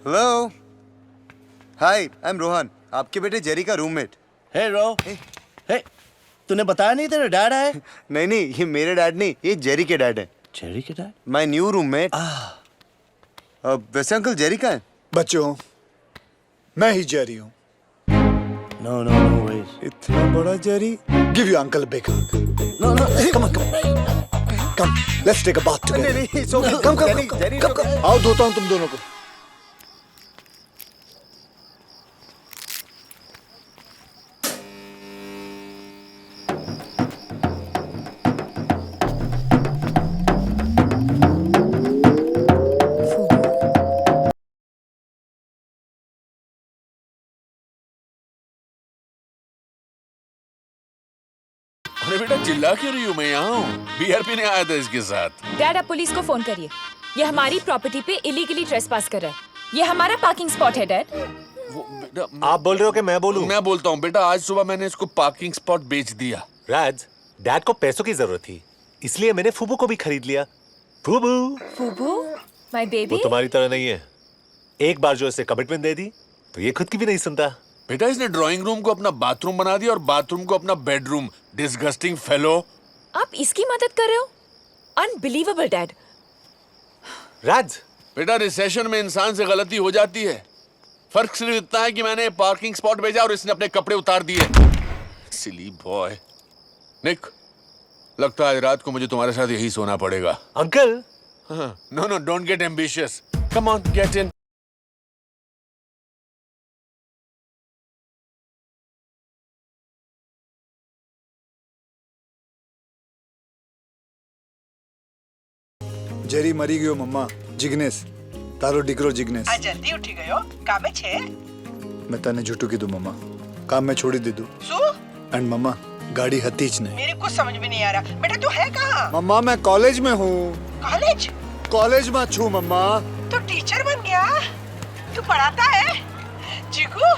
Hello, hi, I am Rohan, आपके बेटे Jerry का रूममेट। हे रो, हे, तूने बताया नहीं तेरा डैड है? नहीं नहीं, ये मेरे डैड नहीं, ये जेरी के डैड है। जेरी के डैड? My new roommate. वैसे अंकल जेरी का है? बच्चों, मैं ही जेरी हूँ। No no no wait. इतना बड़ा Jerry? Give your uncle a big hug. No no, Come on, come on. Come, let's take a bath together. नहीं नहीं, it's okay. Come, come, Jerry, come, Jerry, come, come. आओ धोता हूँ तुम दोनों को। अरे बेटा चिल्ला क्यों रही हूँ? मैं यहाँ हूँ। बियर पीने आया था इसके साथ। डैड, आप पुलिस को फोन करिए। ये हमारी प्रॉपर्टी पे इलीगली ट्रेसपास कर रहा है। ये हमारा पार्किंग स्पॉट है डैड। वो बेटा आप बोल रहे हो कि मैं बोलूं? मैं बोलता हूँ बेटा, आज सुबह मैंने इसको पार्किंग स्पॉट बेच दिया। राज, डैड को पैसों की जरूरत थी, इसलिए मैंने फूबू को भी खरीद लिया। फूबू, फूबू, माय वो बेबी। तुम्हारी तरह नहीं है। एक बार जो इसे कमिटमेंट दे दी तो ये खुद की भी नहीं सुनता। बेटा इसने ड्राइंग रूम को अपना बाथरूम बना दिया और बाथरूम को अपना बेडरूम। Disgusting fellow. आप इसकी मदद कर रहे हो? Unbelievable dad. राज, बेटा रिसेशन में इंसान से गलती हो जाती है। फर्क सिर्फ इतना है कि मैंने पार्किंग स्पॉट भेजा और इसने अपने कपड़े उतार दिए। सिली बॉय। निक, लगता है आज रात को मुझे तुम्हारे साथ यही सोना पड़ेगा। Uncle. No no, don't get ambitious. Come on, get in. Jerry मरी गयो मम्मा। जिग्नेस, तारो डिकरो जिग्नेस। आज जल्दी उठी गयो, कामे छे? मैं तने झूठू की दू मम्मा, काम में छोड़ी दे दू। सु? एंड मम्मा, गाड़ी हतीज नहीं। मेरे कुछ समझ में नहीं आ रहा। बेटा तू है कहाँ? मम्मा मैं कॉलेज में हूँ। कॉलेज? कॉलेज में छू मम्मा। तू टीचर बन गया? तू पढ़ाता है? जीकू,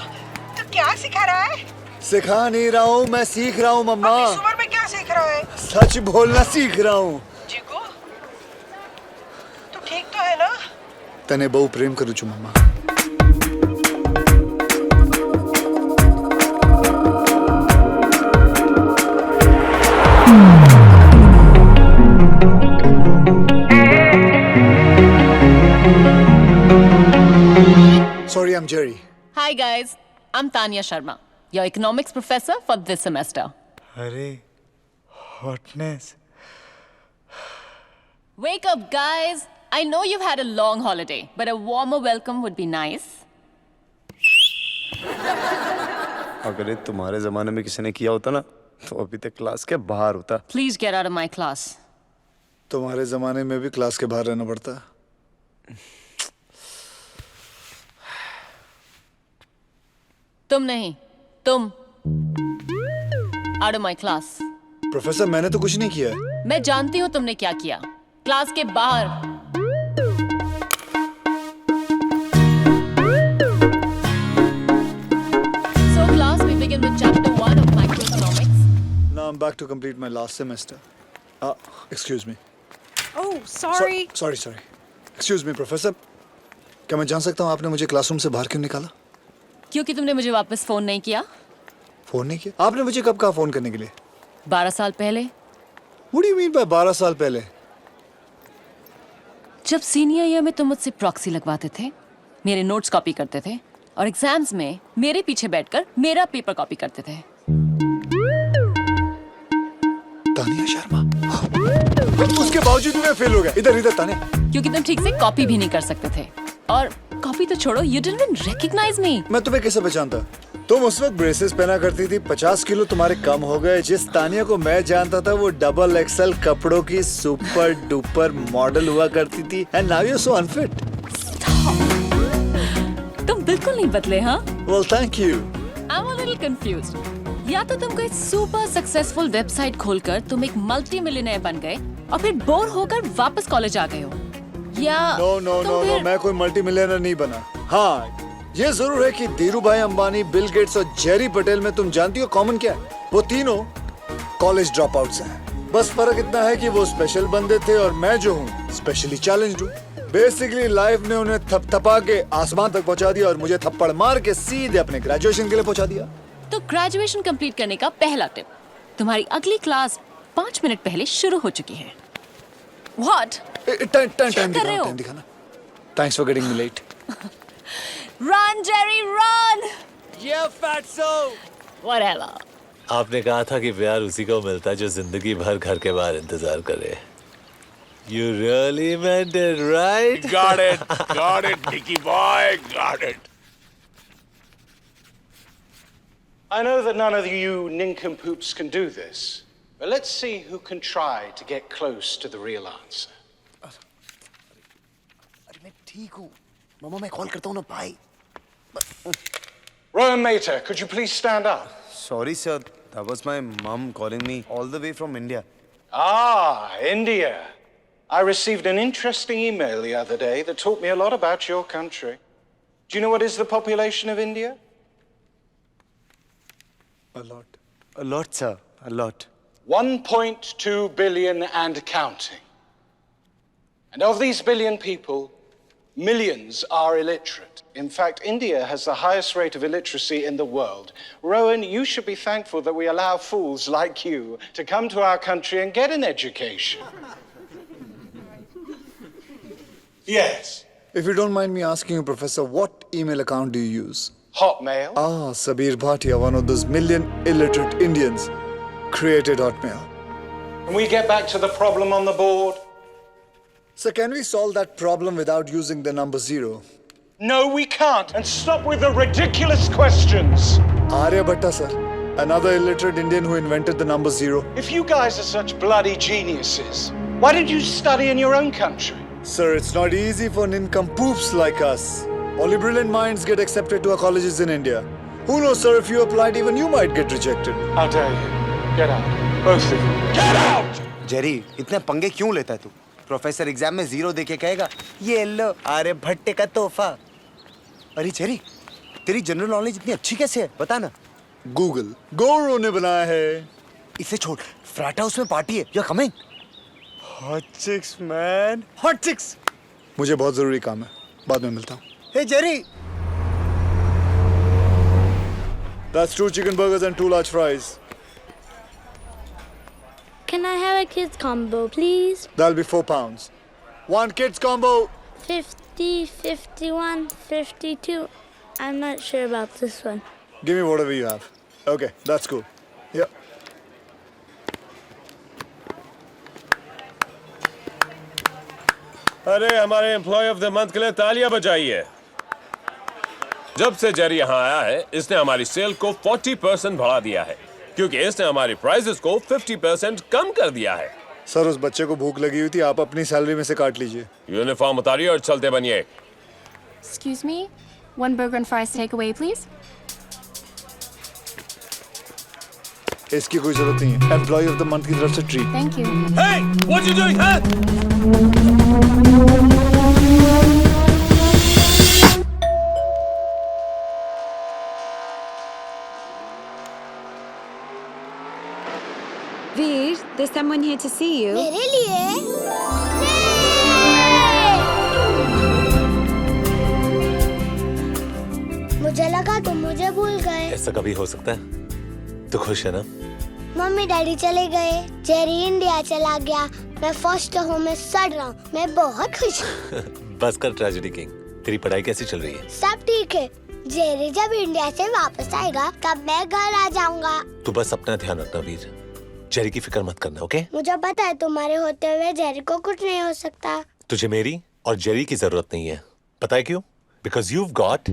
तू क्या सिखा रहा है? सिखा नहीं रहा हूँ, मैं सीख रहा हूँ मम्मा। अब इस उम्र में क्या सीख रहा है? सच बोलना सीख रहा हूँ। जीकू, तू ठीक तो है ना? तने बहु प्रेम करू छू मम्मा। Sorry, I'm Jerry. Hi guys, I'm Tanya Sharma, your economics professor for this semester. अरे hotness. Wake up guys, I know you've had a long holiday, but a warmer welcome would be nice. अगर ये तुम्हारे जमाने में किसी ने किया होता ना, तो अभी तक क्लास के बाहर होता। Please get out of my class. तुम्हारे जमाने में भी क्लास के बाहर रहना पड़ता। तुम नहीं, तुम out of my class. Professor मैंने तो कुछ नहीं किया है। मैं जानती हूँ तुमने क्या किया। क्लास के बाहर। So class, we begin with chapter 1 of microeconomics. Now I'm back to complete my last semester. Excuse me. Oh, sorry. Sorry. Excuse me, professor. क्या मैं जान सकता हूँ आपने मुझे क्लासरूम से बाहर क्यों निकाला? क्योंकि तुमने मुझे वापस फोन नहीं किया। फोन नहीं किया? आपने मुझे कब कहा फोन करने के लिए? 12 साल पहले। What do you mean by 12 साल पहले? जब सीनियर ईयर में तुम मुझसे प्रॉक्सी लगवाते थे, मेरे नोट्स कॉपी करते थे और एग्जाम्स में मेरे पीछे बैठकर मेरा पेपर कॉपी करते थे। तानिया शर्मा। उसके बावजूद भी मैं फेल हो गया। इधर तानिया। क्योंकि तुम ठीक से कॉपी भी नहीं कर सकते थे। और कॉपी तो छोड़ो, you didn't even recognize me. मैं तुम्हें कैसे पहचानता? तुम उस वक्त ब्रेसेस पहना करती थी, 50 किलो तुम्हारे कम हो गए। जिस तानिया को मैं जानता था वो डबल एक्सएल कपड़ों की सुपर डुपर मॉडल हुआ करती थी। And now you are so unfit. तुम बिल्कुल नहीं बदले, हाँ? Well thank you. I'm a little confused. या तो तुम कोई सुपर सक्सेसफुल वेबसाइट खोलकर तुम एक मल्टी मिलियनेयर बन गए और फिर बोर होकर वापस कॉलेज आ गए हो, या नो, मैं कोई मल्टी मिलियनर नहीं बना। हाँ, ये जरूर है कि धीरू भाई अंबानी, बिल गेट्स और जेरी पटेल में तुम जानती हो कॉमन क्या है? वो तीनों कॉलेज ड्रॉप आउट्स हैं। बस फर्क इतना है कि वो स्पेशल बंदे थे और मैं जो हूँ स्पेशली चैलेंज्ड हूँ। बेसिकली लाइफ ने उन्हें थपथपा के आसमान तक पहुंचा दिया और मुझे थप्पड़ मार के सीधे अपने ग्रेजुएशन के लिए पहुंचा दिया। तो ग्रेजुएशन कंप्लीट करने का पहला टिप, तुम्हारी अगली क्लास 5 मिनट पहले शुरू हो चुकी है। What? टाइम कर रहे हो? दिखाना। Thanks for getting me let. Run, Jerry, run! Yeah, fatso. Whatever. आपने कहा था कि प्यार उसी को मिलता है जो जिंदगी भर घर के बाहर इंतजार करे। You really meant it, right? Got it, Nicky boy, got it. I know that none of you nincompoops can do this, but let's see who can try to get close to the real answer. अरे मैं ठीक हूँ मामा, मैं call करता हूँ ना भाई। Rowan Mater, could you please stand up? Sorry, sir. That was my mom calling me all the way from India. Ah, India. I received an interesting email the other day that taught me a lot about your country. Do you know what is the population of India? A lot. A lot, sir. A lot. 1.2 billion and counting. And of these billion people, millions are illiterate. In fact, India has the highest rate of illiteracy in the world. Rowan, you should be thankful that we allow fools like you to come to our country and get an education. Yes. If you don't mind me asking you, Professor, what email account do you use? Hotmail. Ah, Sabir Bhatia, one of those million illiterate Indians, created Hotmail. Can we get back to the problem on the board? So can we solve that problem without using the number 0? No, we can't. And stop with the ridiculous questions. Aryabhatta, sir. Another illiterate Indian who invented the number 0. If you guys are such bloody geniuses, why did you study in your own country? Sir, it's not easy for nincompoops like us. Only brilliant minds get accepted to our colleges in India. Who knows, sir, if you applied, even you might get rejected. How dare you? Get out. Both of you. Get out! Jerry, इतने पंगे क्यों लेता है तू? Professor exam में 0 देके कहेगा ये लो आर्यभट्ट का तोहफा। अरे जेरी, तेरी जनरल नॉलेज इतनी अच्छी कैसे है? बता ना। Google. Goro ने बनाया है। इसे छोड़, फ्रैट हाउस में पार्टी है। You're coming? Hot chicks, man. Hot chicks. मुझे बहुत जरूरी काम है, बाद में मिलता हूँ। Hey Jerry. That's 2 chicken burgers and 2 large fries. Can I have a kids combo, please? That'll be £4. 1 kids combo. 50, 51, 52. I'm not sure about this one. Give me whatever you have. Okay, that's cool. Yeah. अरे हमारे employ of the month के लिए तालियां बजाइए। जब से Jerry यहाँ आया है, इसने हमारी सेल को 40% बढ़ा दिया है, क्योंकि इसने हमारी प्राइसेस को 50% कम कर दिया है। सर, उस बच्चे को भूख लगी हुई थी, आप अपनी सैलरी में से काट लीजिए। यूनिफॉर्म उतारिए और चलते बनिए। Excuse me? 1 burger and fries takeaway, please. इसकी कोई जरूरत नहीं है। एम्प्लॉय ऑफ द मंथ की तरफ से treat. Thank you. Hey, what you doing, huh? Veer, there's someone here to see you. मेरे लिए? मुझे लगा तुम मुझे भूल गए। ऐसा कभी हो सकता है? तू खुश है ना? मम्मी डैडी चले गए, जेरी इंडिया चला गया, मैं फर्स्ट होम में सड़ रहा हूँ। मैं बहुत खुश हूँ। बस कर ट्रेजेडी किंग। तेरी पढ़ाई कैसी चल रही है? सब ठीक है। जेरी जब इंडिया से वापस आएगा तब मैं घर आ जाऊंगा। तू बस अपना ध्यान रखना वीर। जेरी की फिक्र मत करना, ओके? मुझे पता है तुम्हारे होते हुए जेरी को कुछ नहीं हो सकता। तुझे मेरी और जेरी की जरूरत नहीं है। पता है क्यों? Because you've got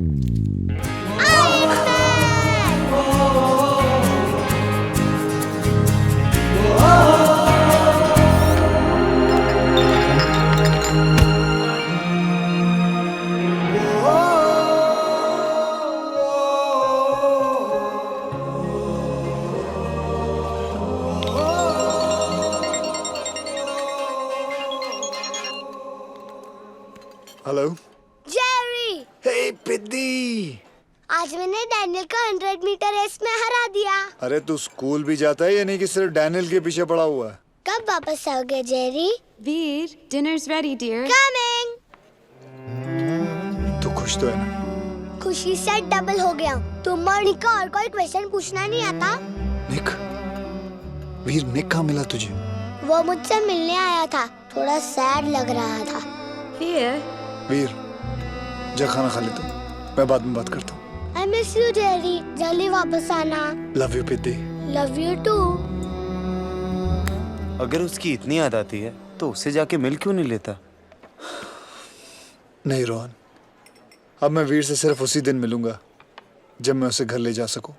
hello. Jerry, hey पिद्दी। आज मैंने डैनियल को 100 मीटर रेस में हरा दिया। अरे तू स्कूल भी जाता है या नहीं कि सिर्फ डैनियल के पीछे पड़ा हुआ है? कब वापस आओगे Jerry? Veer, dinner's ready, dear. Coming. खुश तो है ना? खुशी से डबल हो गया। तुम और निक और कोई क्वेश्चन पूछना नहीं आता? निक, वीर निक कहाँ मिला तुझे? वो मुझसे मिलने आया था, थोड़ा सैड लग रहा था। वीर, जा खाना खा ले तू, मैं बाद में बात करता हूँ। I miss you, Jerry. जल्दी वापस आना। लव यू पिद्दी। Love you too. अगर उसकी इतनी याद आती है तो उससे जाके मिल क्यों नहीं लेता? नहीं रोहन, अब मैं वीर से सिर्फ उसी दिन मिलूंगा जब मैं उसे घर ले जा सकूं।